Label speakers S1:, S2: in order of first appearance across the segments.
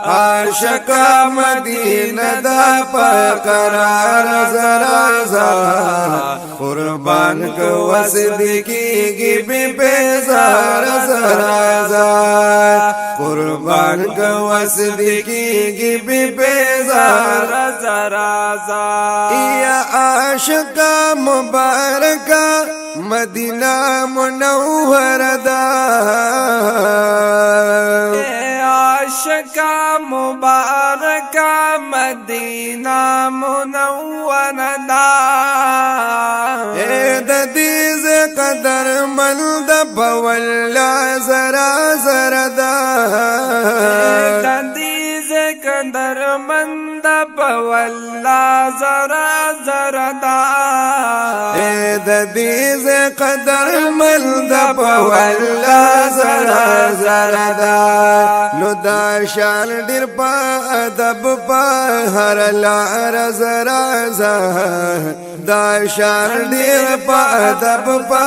S1: عاشقا مدینه دا پقرار زرازا قربان کو وصدقی گی بی بیزار زرازا قربان کو وصدقی گی بی بیزار زرازا یا عاشقا مبارکا مدینہ منور دا
S2: عاشقا مبارکا مدینہ منور دا
S1: د دیز قدر مند بولا زرا زردا
S2: د دیز قدر مند بولا زرا زردا
S1: د دیز قدر مند بولا زرا زردا نو دا شان ډیر په ادب په هر لار زرا زرا دا شان ډیر په ادب په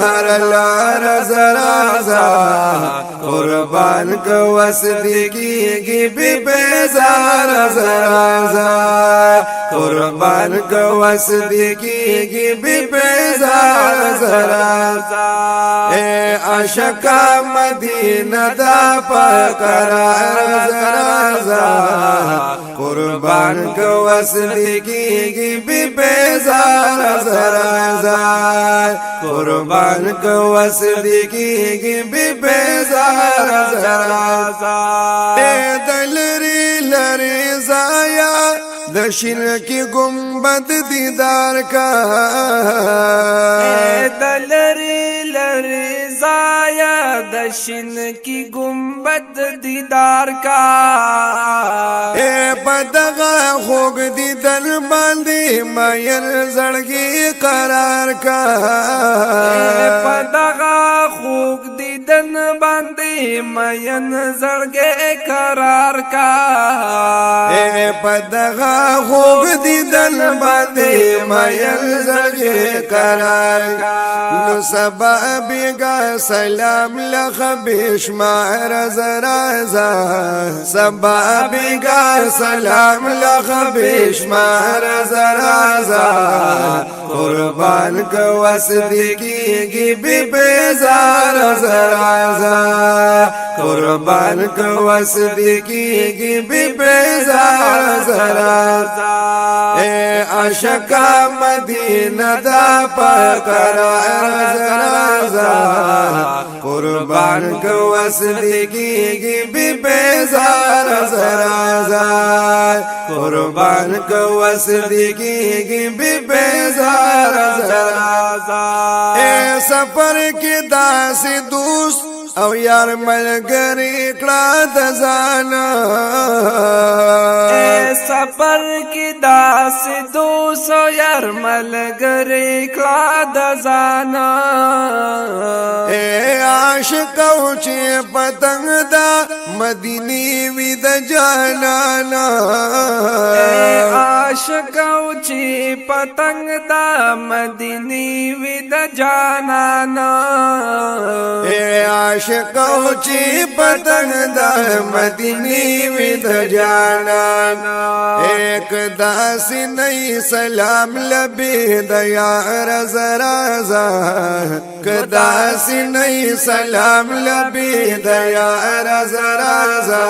S1: هر لار زرا زرا قربان کو وصدقی گی بی بیزار زرا زرا قربان کو وصدقی گی بی بیزار زرا زرا اے عاشقا مدینہ دا پقرار زرا زرا قربان کو وصدقی گی بی بیزار زرا زرا قربان کو وصدقی گی بی بیزار زرا زرا اے دلری لری زایا دشن کی گنبد دیدار کا
S2: اے دلری لری زایا دشن کی گنبد دیدار کا
S1: اے پدغا خوگ دیدن باندی مایر زڑگی قرار کا
S2: اے پدغا خوگ دیدن باندی ماین زڑگی قرار کا
S1: اے پدغا خوگ دیدن باندی مایر زڑگی قرار کا نو سبا بیگا سلام لخبیش مار زرازا سبا بیگا سلام لخبیش مار زرازا قربان کو وصدقی گی بی بیزار زرازا قربان کو وصدقی گی بی بیزار زرازا اے عاشقا مدینہ دا پقرار زرازا قربان کو وصدقی گی بی بیزار زرازا قربان کو وصدقی گی بی بیزار زرازا اے سفر کی داسی دوست او یار ملګری کړه د ځان
S2: اے سفر کی داس دوسو یار ملګری کړه د ځان
S1: اے عاشق او چې پتنګ دا مدینی وی د جانانا
S2: اے عاشق او چې پتنګ دا مدینی وی د جانانا
S1: اے عاشق او چې پتنګ دا مدینی وی د جانانا ایک داسی نئی سلام لبی د یار زرازا کداسی نئی سلام لبی د یار زرازا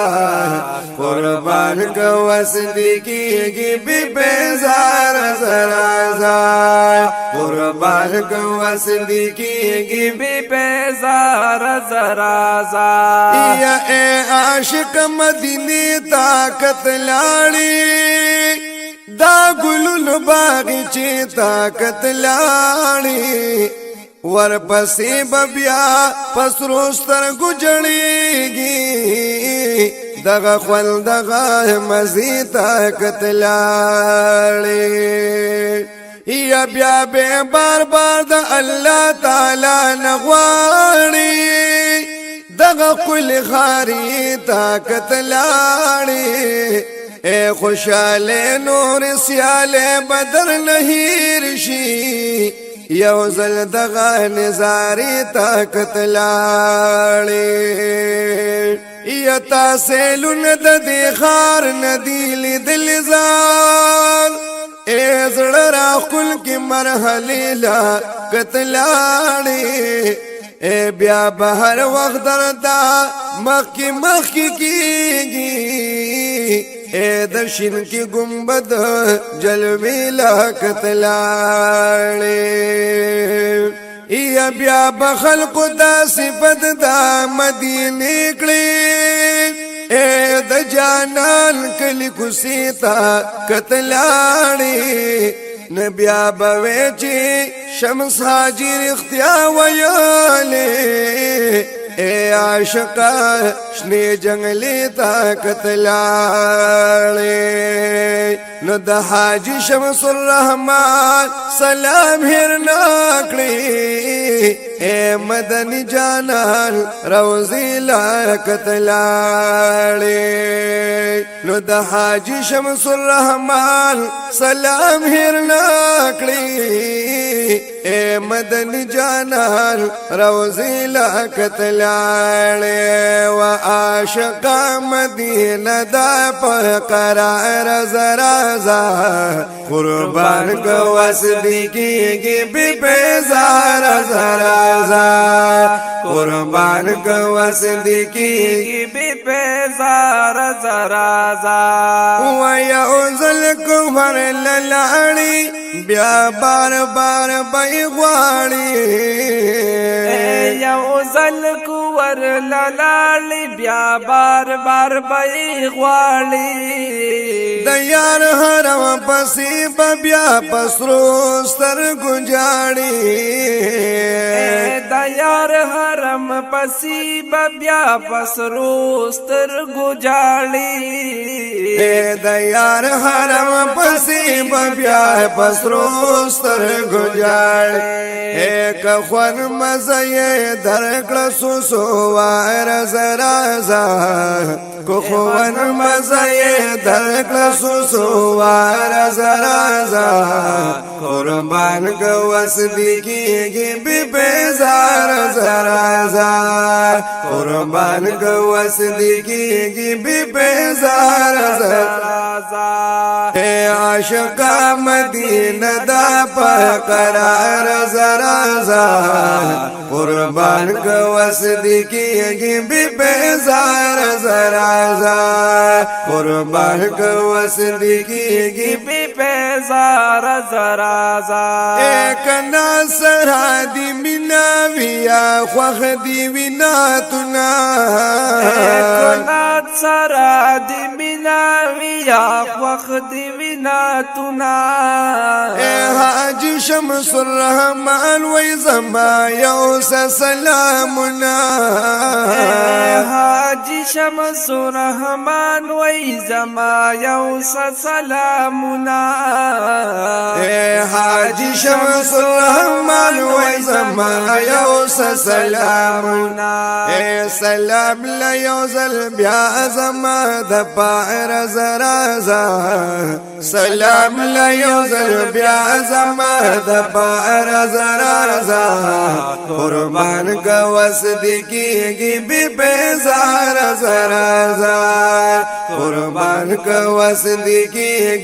S1: قربان کو وصدقی گی بی بیزار زرازا قربان کو وصدقی گی بی
S2: بیزار زرازا
S1: یا اے عاشق مدینی طاقت لاړی دا گلون باغی چی طاقت لاړی ورپسې ببیا پسروستر گجړیږي دغه خپل دغه مزي طاقت لاړی یا بیا به بار بار د الله تعالی نغواړي دغه کل خاري طاقت لاړي اے خوشاله نور سیاله بدر نهیر شي یو زل دغه نزاری طاقت لاړي یتا سیلون د دې خار ندی لیدل ځان ای زړه راخل کې مرحله لا قتلاړي ای بیا بهر وخت دردا مخ کی کیږي اے درشن کی گنبد جلوی لا قتلاړي یا بیا بخلق دا صفت دا مدینه کړي اے د جانان کلی کوسیتا قتلاړي نبیا بوي شمس حاجر اختیا ویاله اے عاشقا شنی جنگلی تا قتلاړي نو د حاجی شمس الرحمن سلام هر ناکړي اے مدنی جانان روزی لا قتلاړي نو د حاجی شمس الرحمن سلام هر ناکړي اے مدنی جانان روزی لا قتلاړي و عاشقا مدینه دا په قرار زرازا قربان کو وصدیقی کی بی بیزار زرازا قربان کو وصدیقی کی
S2: بی بیزار زرازا
S1: و یعوزل کفر للاړي بیا بار بار بیغواړي
S2: یعوزل کفر للاړي بیا بار بار بیغواړي
S1: د یار حرم پسې بیا پسرو سترګو جاړي
S2: د یار حرم پسې بیا پسرو سترګو جاړي
S1: د یار حرم پسې بیا پسرو سترګو جاړي ایک خون مزه درکړه سوسو وار زرازا کو خون مزه درکړه سوسو وار زرازا قربان کو وصدیقی بی بیزار زرازا قربان کو وصدیقی بی بیزار زرازا اے عاشقا مدینہ دا پا قرار زرازا قربان کو وصدیقی بی بیزار زرازا قربان کو وصدیقی
S2: بی بیزار زرازا
S1: ایک ناصر دی مناویا خوخ دی ویناتنا
S2: ایک ناصر دی مناویا خوخ دی ویناتنا
S1: اے حاجی شمس الرحمن وی زما یوس سلامنا
S2: حاجی شمس الرحمن وی زما یوس سلامنا
S1: حاجی شمس الرحمن وی زما یوس سلامنا سلام لیوزل بیا زما د پائر زرازا سلام لیوزل بیا زما د پائر زرازا قربان کا وصدیقی بی بیزار زرازا قربان کا وصدیقی